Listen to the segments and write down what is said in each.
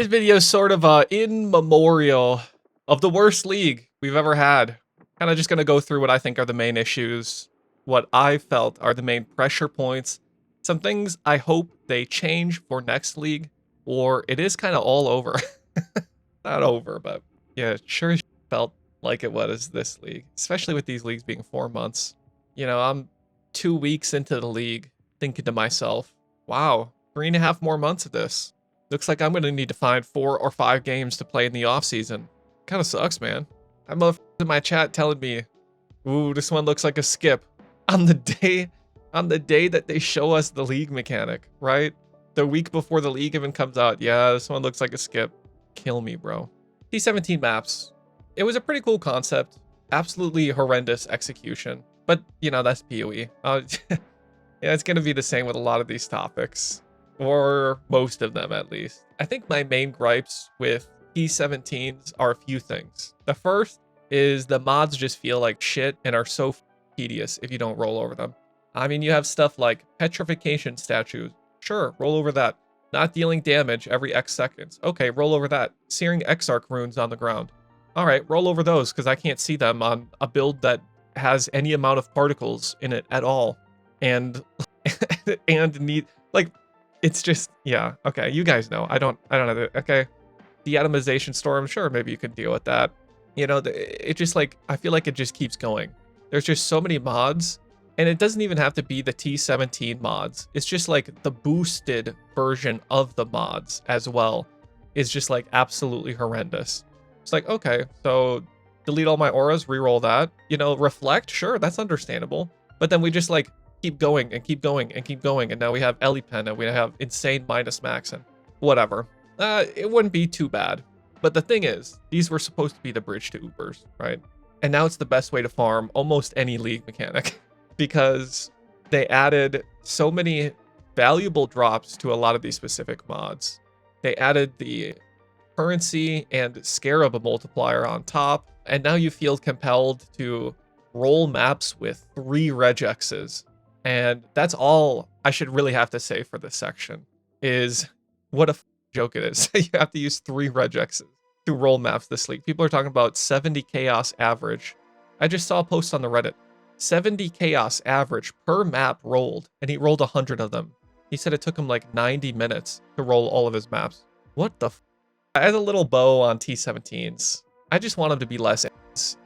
Today's video is sort of in memorial of the worst league we've ever had. Kind of just going to go through what I think are the main issues, what I felt are the main pressure points, some things I hope they change for next league, or it is kind of all over. Not over, but yeah, it sure felt like it was this league, especially with these leagues being 4 months. You know, I'm 2 weeks into the league thinking to myself, wow, 3.5 more months of this. Looks like I'm going to need to find 4 or 5 games to play in the off season. Kind of sucks, man. I'm in my chat telling me, ooh, this one looks like a skip on the day that they show us the league mechanic, right? The week before the league even comes out. Yeah, this one looks like a skip. Kill me, bro. T17 maps. It was a pretty cool concept. Absolutely horrendous execution. But, you know, that's PoE. Yeah, it's going to be the same with a lot of these topics. Or most of them, at least. I think my main gripes with T17s are a few things. The first is the mods just feel like shit and are so tedious if you don't roll over them. I mean, you have stuff like petrification statues. Sure, roll over that. Not dealing damage every X seconds. Okay, roll over that. Searing Exarch runes on the ground. All right, roll over those because I can't see them on a build that has any amount of particles in it at all. And need like, it's just, yeah, okay, you guys know. I don't have it. Okay, the atomization storm, sure, maybe you can deal with that. You know, it just like, I feel like it just keeps going. There's just so many mods, and it doesn't even have to be the T17 mods. It's just like the boosted version of the mods as well is just like absolutely horrendous. It's like, okay, so delete all my auras, reroll that. You know, reflect, sure, that's understandable. But then we just like keep going and keep going and keep going. And now we have Elipen and we have insane minus max and whatever. It wouldn't be too bad. But the thing is, these were supposed to be the bridge to Ubers, right? And now it's the best way to farm almost any league mechanic because they added so many valuable drops to a lot of these specific mods. They added the currency and Scarab multiplier on top. And now you feel compelled to roll maps with 3 regexes. And that's all I should really have to say for this section is what a joke it is. You have to use 3 regexes to roll maps this league. People are talking about 70 chaos average. I just saw a post on the Reddit. 70 chaos average per map rolled, and he rolled 100 of them. He said it took him like 90 minutes to roll all of his maps. What the As a little bow on T17s, I just want them to be less,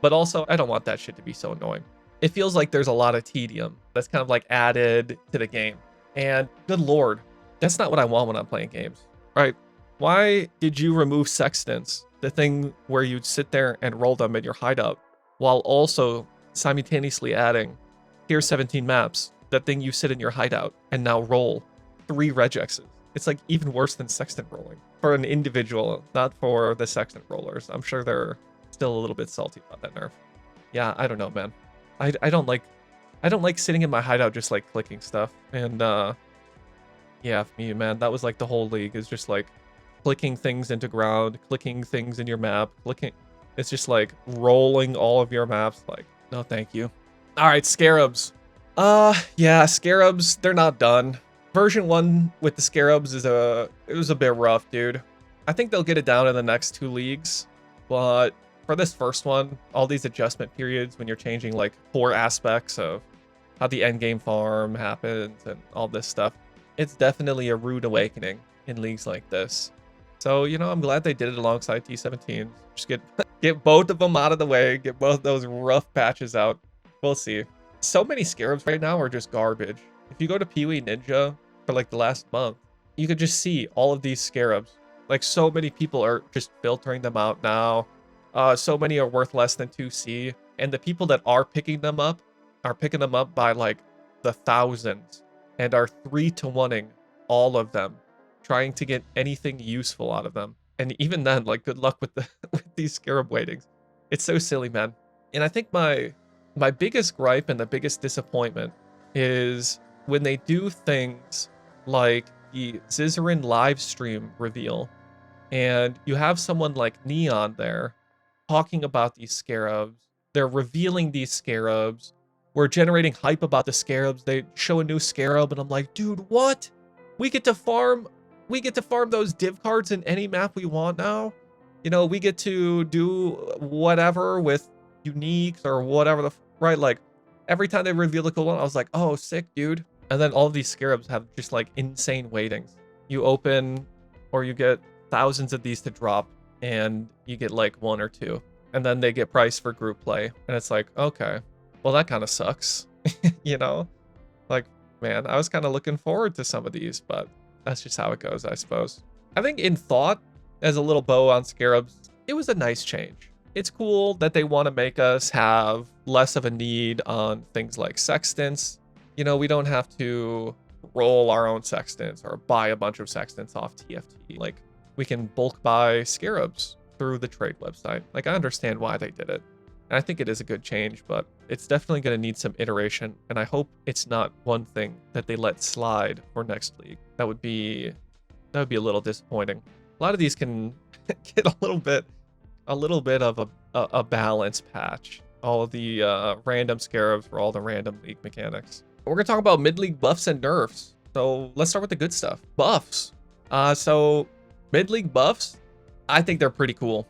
but also I don't want that shit to be so annoying. It feels like there's a lot of tedium that's kind of like added to the game. And good lord, that's not what I want when I'm playing games, right? Why did you remove sextants, the thing where you'd sit there and roll them in your hideout, while also simultaneously adding tier 17 maps, that thing you sit in your hideout and now roll 3 regexes? It's like even worse than sextant rolling for an individual, not for the sextant rollers. I'm sure they're still a little bit salty about that nerf. Yeah, I don't know, man. I don't like sitting in my hideout just like clicking stuff. And yeah, for me, man, that was like the whole league is just like clicking things into ground, clicking things in your map, clicking. It's just like rolling all of your maps. Like, no, thank you. All right, Scarabs. Yeah, Scarabs, they're not done. Version 1 with the Scarabs it was a bit rough, dude. I think they'll get it down in the next 2 leagues, but for this first one, all these adjustment periods when you're changing like 4 aspects of how the endgame farm happens and all this stuff, it's definitely a rude awakening in leagues like this. So, you know, I'm glad they did it alongside T17. Just get both of them out of the way, get both those rough patches out. We'll see. So many Scarabs right now are just garbage. If you go to PoE Ninja for like the last month, you could just see all of these Scarabs. Like so many people are just filtering them out now. So many are worth less than 2C. And the people that are picking them up by like the thousands and are 3-to-1ing all of them, trying to get anything useful out of them. And even then, like, good luck with with these Scarab weightings. It's so silly, man. And I think my biggest gripe and the biggest disappointment is when they do things like the Zizarin live stream reveal, and you have someone like Neon there talking about these Scarabs. They're revealing these Scarabs. We're generating hype about the Scarabs. They show a new Scarab, and I'm like, dude, what? We get to farm we get to farm those div cards in any map we want now. You know, we get to do whatever with uniques or whatever right? Like every time they reveal the cool one, I was like, oh, sick, dude. And then all of these scarabs have just like insane weightings. You open or you get thousands of these to drop and you get like 1 or 2. And then they get priced for group play. And it's like, okay, well, that kind of sucks. You know, like, man, I was kind of looking forward to some of these, but that's just how it goes, I suppose. I think in thought, as a little bow on scarabs, it was a nice change. It's cool that they want to make us have less of a need on things like sextants. You know, we don't have to roll our own sextants or buy a bunch of sextants off TFT. Like, we can bulk buy scarabs through the trade website. Like, I understand why they did it. And I think it is a good change, but it's definitely going to need some iteration. And I hope it's not one thing that they let slide for next league. That would be a little disappointing. A lot of these can get a little bit of a balance patch. All of the random scarabs for all the random league mechanics. We're gonna talk about mid-league buffs and nerfs. So let's start with the good stuff. Buffs. So mid-league buffs, I think they're pretty cool.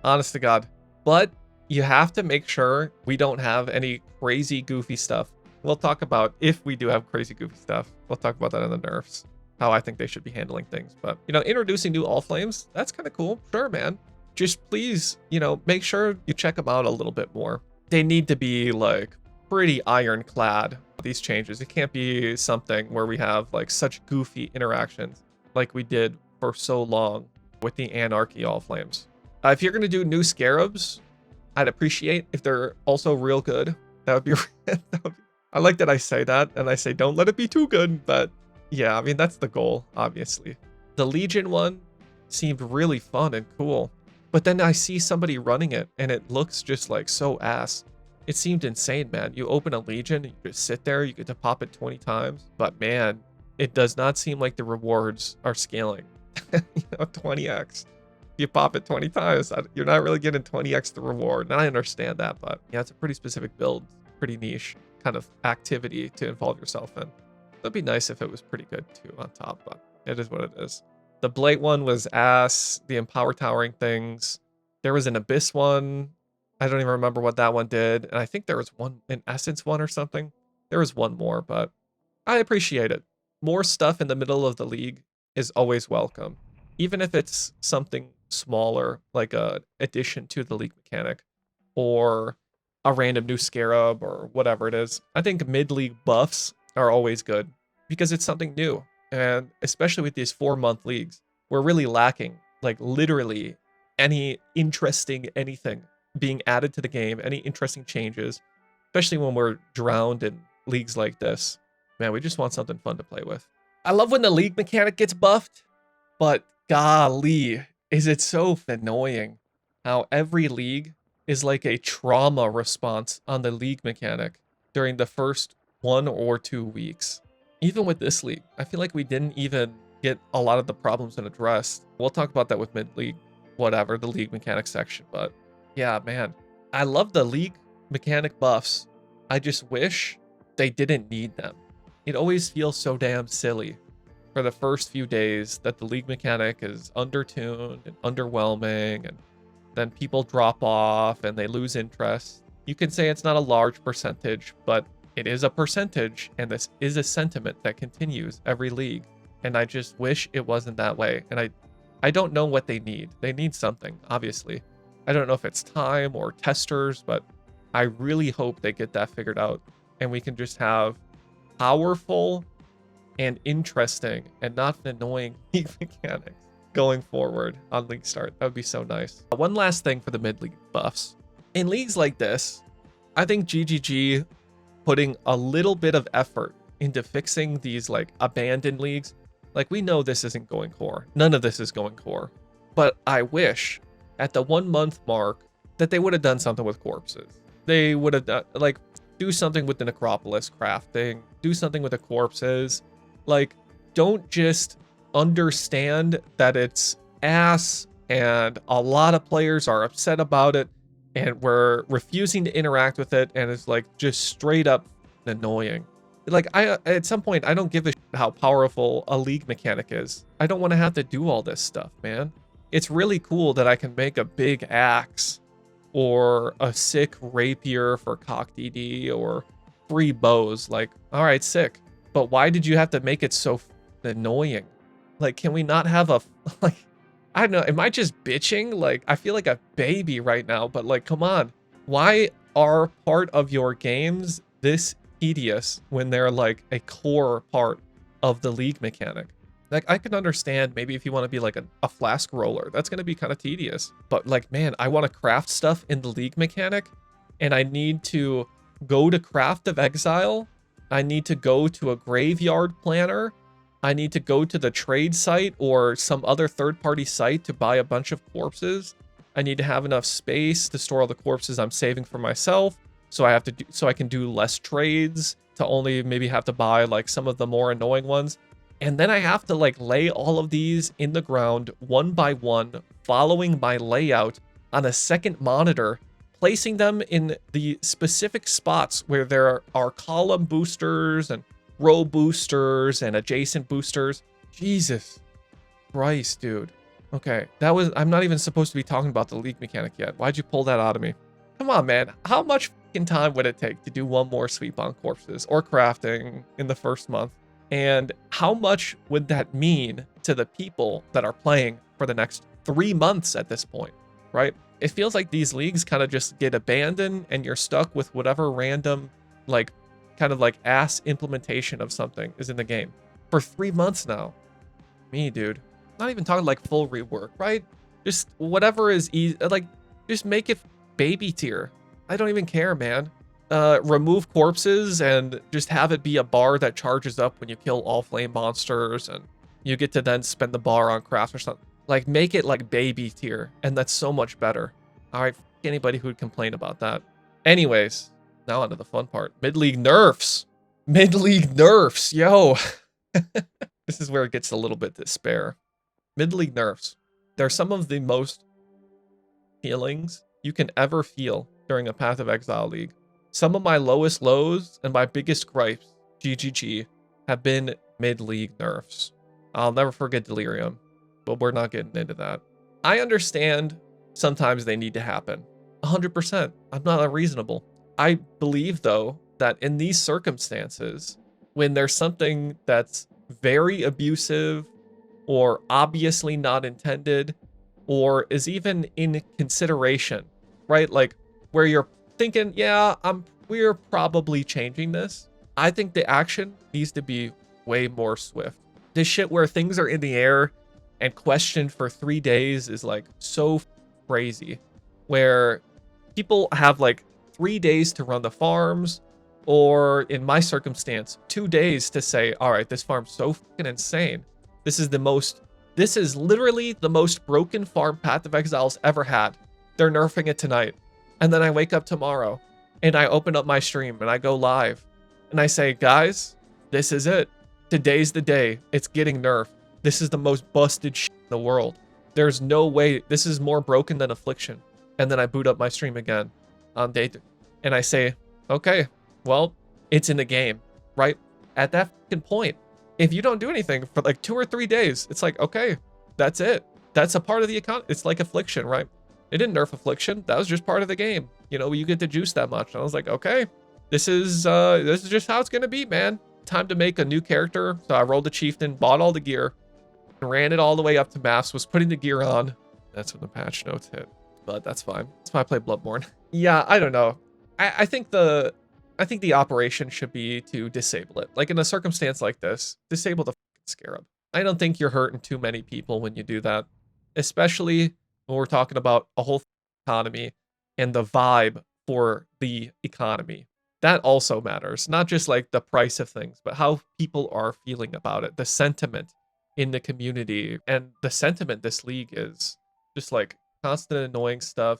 Honest to God. But you have to make sure we don't have any crazy goofy stuff. We'll talk about if we do have crazy goofy stuff. We'll talk about that in the nerfs. How I think they should be handling things. But, you know, introducing new all flames, that's kind of cool. Sure, man. Just please, you know, make sure you check them out a little bit more. They need to be like pretty ironclad, these changes. It can't be something where we have like such goofy interactions like we did for so long with the Anarchy all flames. If you're going to do new scarabs, I'd appreciate if they're also real good. That would be, I like that I say that and I say don't let it be too good, but yeah, I mean, that's the goal, obviously. The Legion one seemed really fun and cool, but then I see somebody running it and it looks just like so ass. It seemed insane, man. You open a Legion, you just sit there, you get to pop it 20 times, but man, it does not seem like the rewards are scaling. You know, 20x. You pop it 20 times, you're not really getting 20x the reward. And I understand that, but yeah, it's a pretty specific build, pretty niche kind of activity to involve yourself in. It'd be nice if it was pretty good too on top, but it is what it is. The Blade one was ass. The Empower Towering things. There was an Abyss one. I don't even remember what that one did. And I think there was one, an Essence one or something. There was one more, but I appreciate it. More stuff in the middle of the league is always welcome. Even if it's something smaller, like a addition to the league mechanic, or a random new scarab, or whatever it is. I think mid-league buffs are always good because it's something new. And especially with these 4-month leagues, we're really lacking, like literally any interesting anything being added to the game, any interesting changes, especially when we're drowned in leagues like this. Man, we just want something fun to play with. I love when the league mechanic gets buffed, but golly, is it so annoying how every league is like a trauma response on the league mechanic during the first 1 or 2 weeks. Even with this league, I feel like we didn't even get a lot of the problems addressed. We'll talk about that with mid-league, whatever, the league mechanics section. But yeah, man, I love the league mechanic buffs. I just wish they didn't need them. It always feels so damn silly for the first few days that the league mechanic is undertuned and underwhelming, and then people drop off and they lose interest. You can say it's not a large percentage, but it is a percentage, and this is a sentiment that continues every league. And I just wish it wasn't that way. And I don't know what they need. They need something, obviously. I don't know if it's time or testers, but I really hope they get that figured out and we can just have powerful and interesting and not annoying league mechanics going forward on league start. That would be so nice. One last thing for the mid-league buffs. In leagues like this, I think GGG putting a little bit of effort into fixing these like abandoned leagues. Like, we know this isn't going core. None of this is going core. But I wish at the 1 month mark that they would have done something with corpses. They would have done, like, do something with the Necropolis crafting, do something with the corpses. Like, don't just understand that it's ass and a lot of players are upset about it and we're refusing to interact with it and it's like just straight up annoying. Like, at some point, I don't give a shit how powerful a League mechanic is. I don't want to have to do all this stuff, man. It's really cool that I can make a big axe or a sick rapier for cock DD or 3 bows. Like, all right, sick. But why did you have to make it so annoying? Like, can we not have a, like, I don't know, am I just bitching? Like, I feel like a baby right now, but like, come on. Why are part of your games this tedious when they're like a core part of the League mechanic? Like, I can understand maybe if you want to be like a flask roller, that's going to be kind of tedious. But like, man, I want to craft stuff in the League mechanic, and I need to go to Craft of Exile. I need to go to a graveyard planner. I need to go to the trade site or some other third-party site to buy a bunch of corpses. I need to have enough space to store all the corpses I'm saving for myself. So I have to do, so I can do less trades to only maybe have to buy like some of the more annoying ones. And then I have to like lay all of these in the ground one by one, following my layout on a second monitor, placing them in the specific spots where there are column boosters and row boosters and adjacent boosters. Jesus Christ, dude. Okay, that was, I'm not even supposed to be talking about the League mechanic yet. Why'd you pull that out of me? Come on, man. How much fucking time would it take to do one more sweep on corpses or crafting in the first month? And how much would that mean to the people that are playing for the next 3 months at this point, right? It feels like these leagues kind of just get abandoned and you're stuck with whatever random, like, kind of like ass implementation of something is in the game for 3 months now. Me, dude. Not even talking like full rework, right? Just whatever is easy, like, just make it baby tier. I don't even care, man. Remove corpses and just have it be a bar that charges up when you kill all flame monsters, and you get to then spend the bar on crafts or something. Like, make it like baby tier, and that's so much better. All right, anybody who would complain about that. Anyways, now onto the fun part. Mid-league nerfs. Mid-league nerfs, yo. This is where it gets a little bit despair. Mid-league nerfs. They're some of the most feelings you can ever feel during a Path of Exile league. Some of my lowest lows and my biggest gripes, GGG, have been mid-league nerfs. I'll never forget Delirium, but we're not getting into that. I understand sometimes they need to happen. 100%. I'm not unreasonable. I believe, though, that in these circumstances, when there's something that's very abusive or obviously not intended or is even in consideration, right? Like, where you're thinking, yeah, we're probably changing this. I think the action needs to be way more swift. This shit where things are in the air and questioned for 3 days is like so crazy. Where people have like 3 days to run the farms, or in my circumstance, 2 days to say, all right, this farm's so fucking insane. This is literally the most broken farm Path of Exiles ever had. They're nerfing it tonight. And then I wake up tomorrow and I open up my stream and I go live and I say, guys, this is it. Today's the day. It's getting nerfed. This is the most busted shit in the world. There's no way. This is more broken than Affliction. And then I boot up my stream again on day 2. And I say, okay, well, it's in the game, right? At that fucking point, if you don't do anything for like 2 or 3 days, it's like, okay, that's it. That's a part of the account. It's like Affliction, right? They didn't nerf Affliction. That was just part of the game. You know, you get to juice that much. And I was like, okay, this is just how it's gonna be, man. Time to make a new character. So I rolled the chieftain, bought all the gear, ran it all the way up to maps, was putting the gear on. That's when the patch notes hit. But that's fine. That's why I play Bloodborne. Yeah, I don't know. I think the operation should be to disable it. Like in a circumstance like this, disable the Scarab. I don't think you're hurting too many people when you do that, especially when we're talking about a whole economy and the vibe for the economy. That also matters. Not just like the price of things, but how people are feeling about it. The sentiment in the community. And the sentiment this league is just like constant annoying stuff.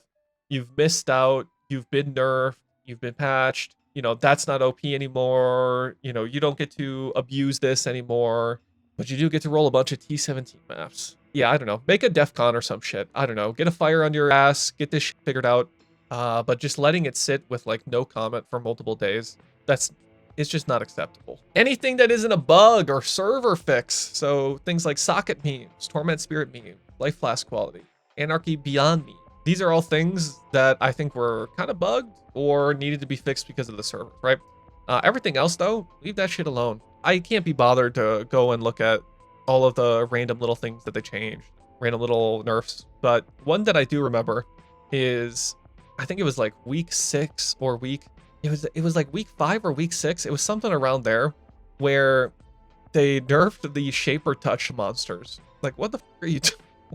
You've missed out. You've been nerfed. You've been patched. You know, that's not OP anymore. You know, you don't get to abuse this anymore. But you do get to roll a bunch of T17 maps. Yeah, I don't know. Make a DEF CON or some shit. I don't know. Get a fire under your ass. Get this shit figured out. But just letting it sit with like no comment for multiple days, that's is just not acceptable. Anything that isn't a bug or server fix, so things like socket memes, torment spirit meme, life flask quality, anarchy beyond meme. These are all things that I think were kind of bugged or needed to be fixed because of the server, right? Everything else though, leave that shit alone. I can't be bothered to go and look at all of the random little things that they changed, random little nerfs. But one that I do remember is, I think it was like week 6 or it was like week 5 or week 6. It was something around there where they nerfed the Shaper Touch monsters. Like, what the fuck are you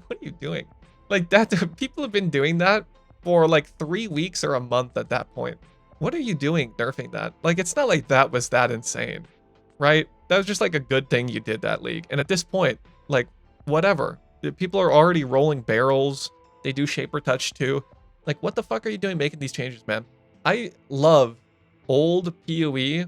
what are you doing? Like that, people have been doing that for like 3 weeks or a month at that point. What are you doing nerfing that? Like, it's not like that was that insane, right? That was just like a good thing you did that, League. And at this point, like, whatever. The people are already rolling barrels. They do Shaper Touch too. Like, what the fuck are you doing making these changes, man? I love old PoE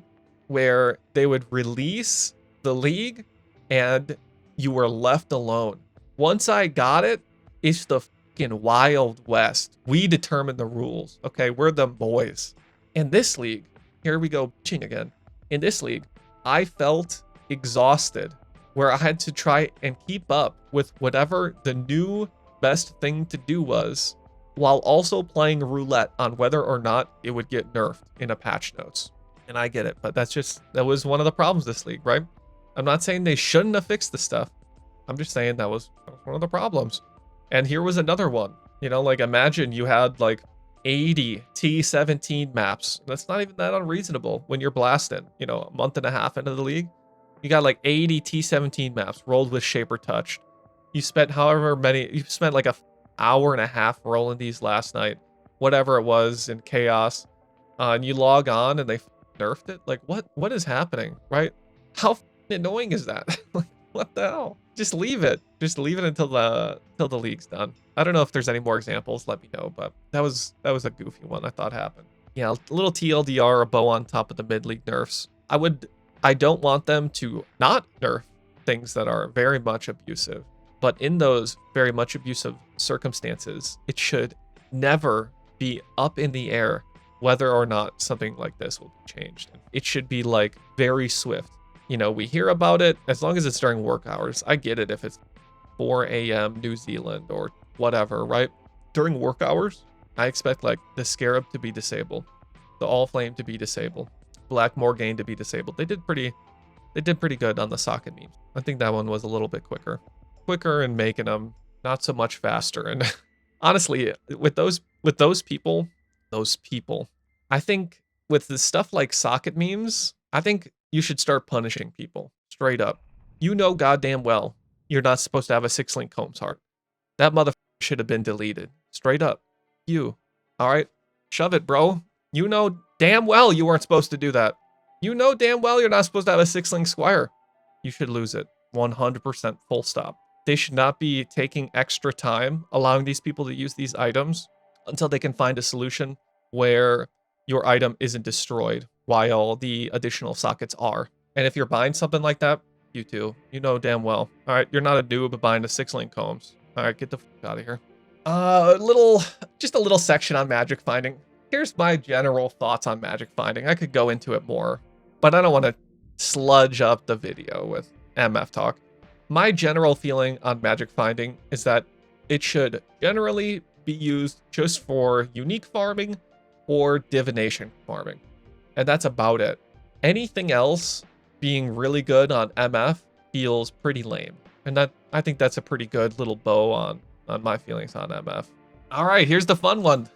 where they would release the League and you were left alone. Once I got it, it's the fucking Wild West. We determine the rules. Okay, we're the boys. In this League, here we go bitching again. In this League, I felt exhausted where I had to try and keep up with whatever the new best thing to do was, while also playing roulette on whether or not it would get nerfed in a patch notes. And I get it, but that was one of the problems this League, right? I'm not saying they shouldn't have fixed the stuff. I'm just saying that was one of the problems. And here was another one. You know, like, imagine you had like 80 T17 maps. That's not even that unreasonable when you're blasting, you know, a month and a half into the League. You got like 80 T17 maps rolled with Shaper Touched. You spent you spent like a hour and a half rolling these last night, whatever it was, in chaos, and you log on and they nerfed it. Like, what is happening, right? How annoying is that? Like, what the hell? Just leave it. Just leave it until the League's done. I don't know if there's any more examples. Let me know, but that was a goofy one I thought happened. Yeah, a little TLDR, a bow on top of the mid-league nerfs. I don't want them to not nerf things that are very much abusive, but in those very much abusive circumstances, it should never be up in the air whether or not something like this will be changed. It should be like very swift. You know, we hear about it as long as it's during work hours. I get it if it's 4 a.m. New Zealand or whatever, right? During work hours, I expect like the Scarab to be disabled, the All Flame to be disabled, Black Morgaine to be disabled. They did pretty good on the socket memes. I think that one was a little bit quicker and making them not so much faster. And honestly, with those people, I think with the stuff like socket memes, I think you should start punishing people straight up. You know goddamn well you're not supposed to have a 6-link Combs heart. That motherfucker should have been deleted. Straight up. You. All right? Shove it, bro. You know damn well you weren't supposed to do that. You know damn well you're not supposed to have a 6-link Squire. You should lose it. 100% full stop. They should not be taking extra time allowing these people to use these items until they can find a solution where your item isn't destroyed while the additional sockets are. And if you're buying something like that, you too. You know damn well. All right, you're not a noob buying a 6-link Combs. All right, get the fuck out of here. Just a little section on magic finding. Here's my general thoughts on magic finding. I could go into it more, but I don't want to sludge up the video with MF talk. My general feeling on magic finding is that it should generally be used just for unique farming or divination farming. And that's about it. Anything else being really good on MF feels pretty lame. And I think that's a pretty good little bow on my feelings on MF. All right, here's the fun one.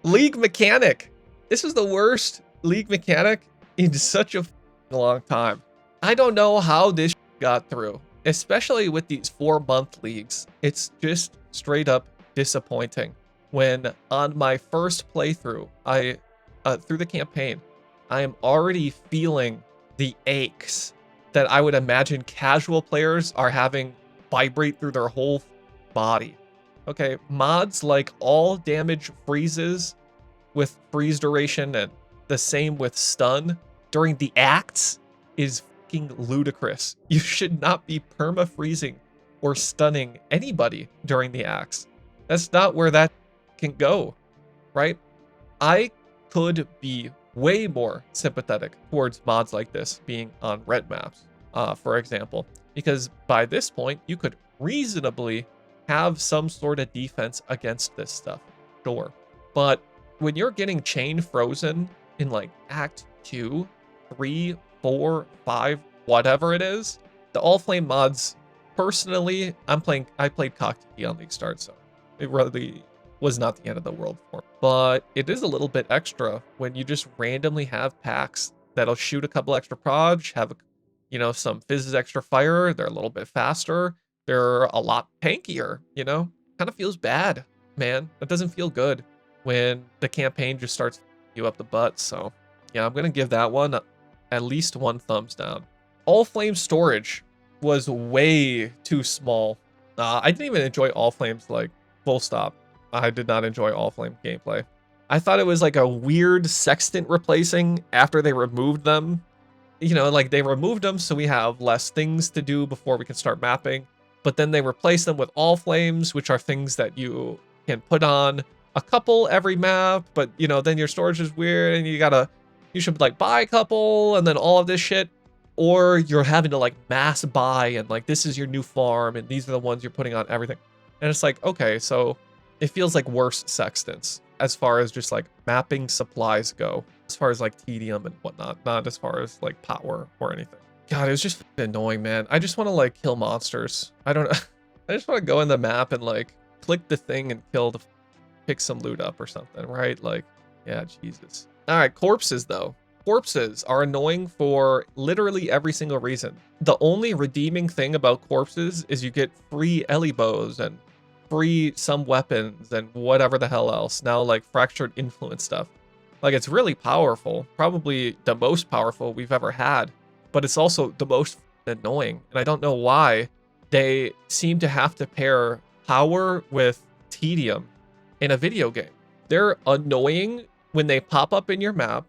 League mechanic. This is the worst League mechanic in such a long time. I don't know how this got through, especially with these 4-month leagues. It's just straight up disappointing. When on my first playthrough, through the campaign, I am already feeling the aches that I would imagine casual players are having vibrate through their whole body. Okay, mods like all damage freezes with freeze duration and the same with stun during the acts is fucking ludicrous. You should not be perma-freezing or stunning anybody during the acts. That's not where that can go, right? I could be way more sympathetic towards mods like this being on red maps, for example, because by this point, you could reasonably have some sort of defense against this stuff, sure. But when you're getting chain frozen in like Act 2, 3, 4, 5, whatever it is, the all flame mods, personally, I played Cocktail on League Start, so it really was not the end of the world for me. But it is a little bit extra when you just randomly have packs that'll shoot a couple extra proj, have, some fizzes extra fire, they're a little bit faster, they're a lot tankier, Kind of feels bad, man. That doesn't feel good when the campaign just starts you up the butt, so yeah, I'm gonna give that one at least 1 thumbs down. All Flame storage was way too small. I didn't even enjoy All Flames, like, full stop. I did not enjoy All Flame gameplay. I thought it was like a weird sextant replacing after they removed them. Like they removed them so we have less things to do before we can start mapping. But then they replace them with All Flames, which are things that you can put on a couple every map. But, then your storage is weird and you should like buy a couple and then all of this shit. Or you're having to like mass buy and like this is your new farm and these are the ones you're putting on everything. And it's like, okay, so it feels like worse sextants as far as just like mapping supplies go, as far as like tedium and whatnot, not as far as like power or anything. God, it was just annoying, man. I just want to like kill monsters. I don't know. I just want to go in the map and like click the thing and pick some loot up or something, right? Like, yeah, Jesus. All right, corpses though. Corpses are annoying for literally every single reason. The only redeeming thing about corpses is you get free Ellie bows and free some weapons and whatever the hell else. Now, like fractured influence stuff. Like, it's really powerful. Probably the most powerful we've ever had. But it's also the most annoying. And I don't know why they seem to have to pair power with tedium in a video game. They're annoying when they pop up in your map.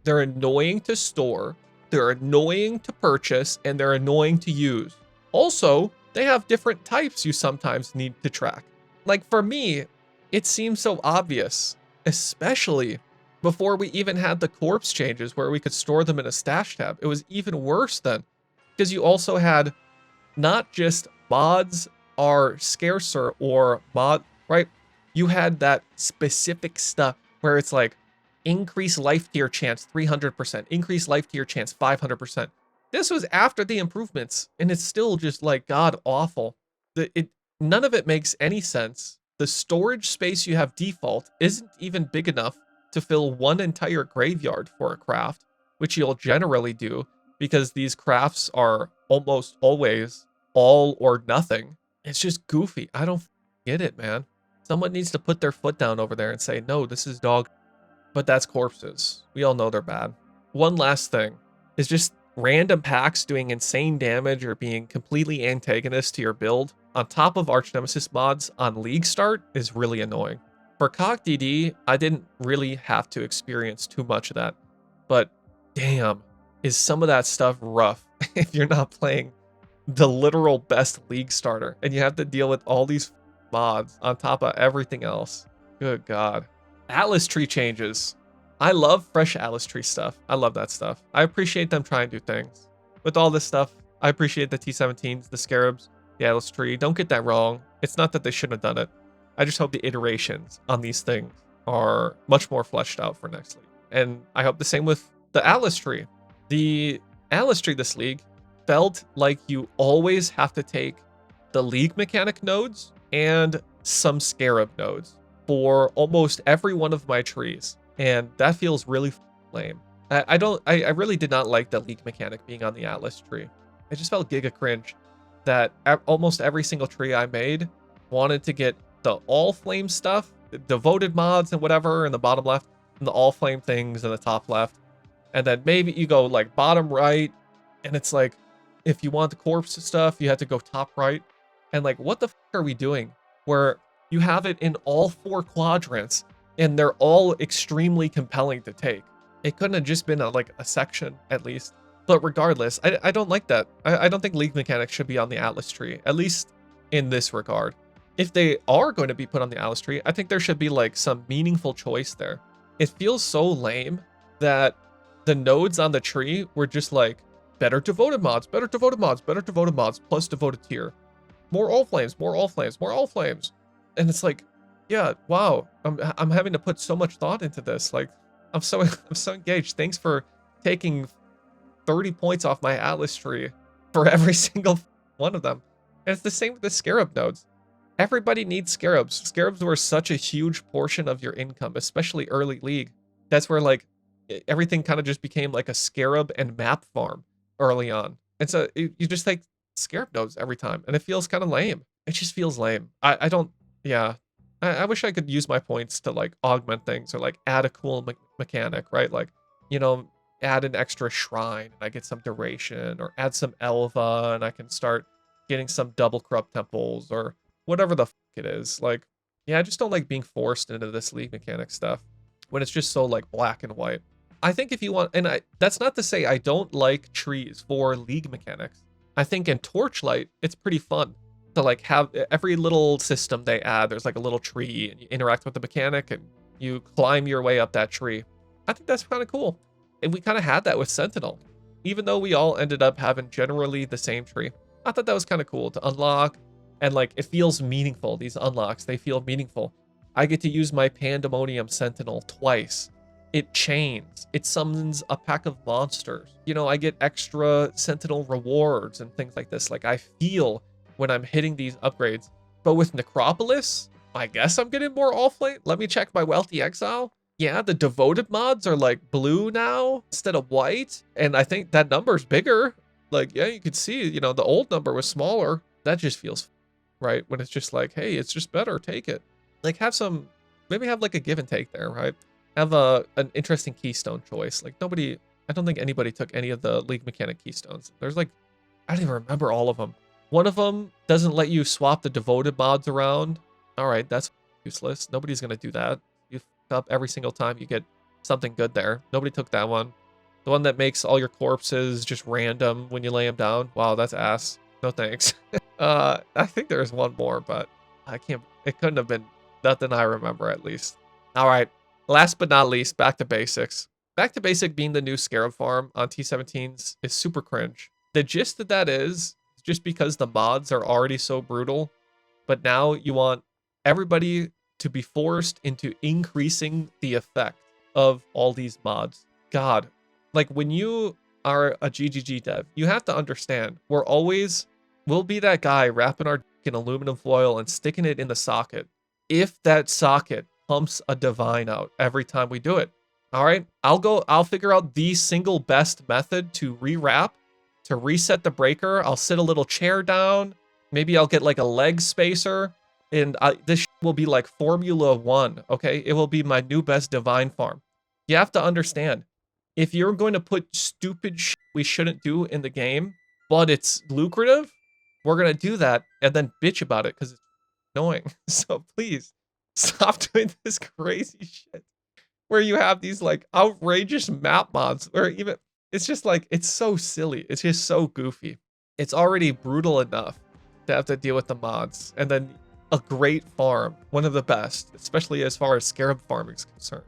They're annoying to store, they're annoying to purchase, and they're annoying to use. Also, they have different types you sometimes need to track. Like for me, it seems so obvious, especially before we even had the corpse changes where we could store them in a stash tab. It was even worse then, because you also had not just mods are scarcer or right? You had that specific stuff where it's like, increase life tier chance 300%, increase life tier chance 500%. This was after the improvements, and it's still just like god awful. None of it makes any sense. The storage space you have default isn't even big enough to fill one entire graveyard for a craft, which you'll generally do because these crafts are almost always all or nothing. It's just goofy. I don't get it, man. Someone needs to put their foot down over there and say, no, this is dog. But that's corpses. We all know they're bad. One last thing is just random packs doing insane damage or being completely antagonist to your build on top of Arch Nemesis mods on League Start is really annoying. For Cock DD, I didn't really have to experience too much of that. But damn, is some of that stuff rough if you're not playing the literal best League starter and you have to deal with all these mods on top of everything else. Good God. Atlas tree changes. I love fresh Atlas tree stuff. I love that stuff. I appreciate them trying to do things. With all this stuff, I appreciate the T17s, the Scarabs, the Atlas tree. Don't get that wrong. It's not that they shouldn't have done it. I just hope the iterations on these things are much more fleshed out for next league. And I hope the same with the Atlas tree. The Atlas tree this league felt like you always have to take the League mechanic nodes and some Scarab nodes for almost every one of my trees, and that feels really lame. I really did not like the League mechanic being on the Atlas tree. I just felt giga cringe that almost every single tree I made wanted to get the all flame stuff, the devoted mods and whatever in the bottom left, and the all flame things in the top left, and then maybe you go like bottom right, and it's like if you want the corpse stuff, you have to go top right, and like what the fuck are we doing? Where you have it in all 4 quadrants, and they're all extremely compelling to take. It couldn't have just been like a section, at least. But regardless, I don't like that. I don't think League mechanics should be on the Atlas tree, at least in this regard. If they are going to be put on the Atlas tree, I think there should be like some meaningful choice there. It feels so lame that the nodes on the tree were just like, better devoted mods, better devoted mods, better devoted mods, plus devoted tier. More all flames, more all flames, more all flames. And it's like, yeah, wow. I'm having to put so much thought into this. Like, I'm so I'm so engaged. Thanks for taking 30 points off my Atlas tree for every single one of them. And it's the same with the Scarab nodes. Everybody needs Scarabs. Scarabs were such a huge portion of your income, especially early League. That's where like everything kind of just became like a Scarab and map farm early on. And so you just take Scarab nodes every time, and it feels kind of lame. It just feels lame. I don't, yeah. I wish I could use my points to like augment things or like add a cool mechanic, right? Like, you know, add an extra shrine and I get some duration, or add some Elva and I can start getting some double corrupt temples or whatever the fuck it is. Like, yeah, I just don't like being forced into this League mechanic stuff when it's just so like black and white. I think if you want, and that's not to say I don't like trees for League mechanics. I think in Torchlight, it's pretty fun to like have every little system they add. There's like a little tree and you interact with the mechanic and you climb your way up that tree. I think that's kind of cool. And we kind of had that with Sentinel. Even though we all ended up having generally the same tree, I thought that was kind of cool to unlock. And like, it feels meaningful. These unlocks, they feel meaningful. I get to use my Pandemonium Sentinel twice. It chains. It summons a pack of monsters. You know, I get extra Sentinel rewards and things like this. Like, I feel when I'm hitting these upgrades. But with Necropolis, I guess I'm getting more all-flame. Let me check my Wealthy Exile. Yeah, the devoted mods are like blue now instead of white. And I think that number's bigger. Like, yeah, you can see, you know, the old number was smaller. That just feels right when it's just like, hey, it's just better. Take it. Like, have some, maybe have like a give and take there, right? Have an interesting keystone choice. Like, nobody, I don't think anybody took any of the League mechanic keystones. There's like, I don't even remember all of them. One of them doesn't let you swap the devoted mods around. All right, that's useless. Nobody's going to do that. You fuck up every single time you get something good there. Nobody took that one. The one that makes all your corpses just random when you lay them down. Wow, that's ass. No thanks. I think there's one more, but I can't, it couldn't have been nothing I remember at least. All right, last but not least, back to basics. Back to basic being the new Scarab farm on T17s is super cringe. The gist of that is just because the mods are already so brutal, but now you want everybody to be forced into increasing the effect of all these mods. God, like when you are a GGG dev, you have to understand we'll be that guy wrapping our dick in aluminum foil and sticking it in the socket if that socket pumps a divine out every time we do it. All right, I'll figure out the single best method to rewrap, to reset the breaker. I'll sit a little chair down. Maybe I'll get like a leg spacer, and this will be like Formula 1, okay? It will be my new best divine farm. You have to understand, if you're going to put stupid shit we shouldn't do in the game, but it's lucrative, we're going to do that and then bitch about it because it's annoying. So please, stop doing this crazy shit where you have these like outrageous map mods, or even, it's just like, it's so silly. It's just so goofy. It's already brutal enough to have to deal with the mods. And then a great farm, one of the best, especially as far as Scarab farming is concerned,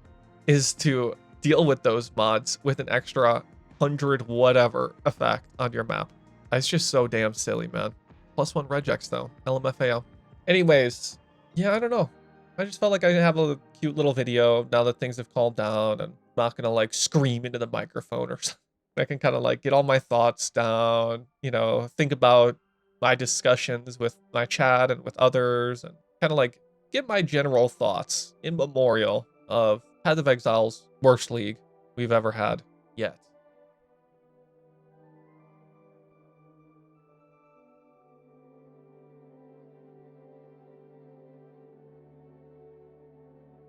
is to deal with those mods with an extra 100 whatever effect on your map. It's just so damn silly, man. +1 regex though, LMFAO. Anyways, yeah, I don't know. I just felt like I have a cute little video now that things have calmed down, and I'm not gonna like scream into the microphone or something. I can kind of like get all my thoughts down, you know, think about my discussions with my chat and with others, and kind of like get my general thoughts in memorial of Path of Exiles' worst league we've ever had yet.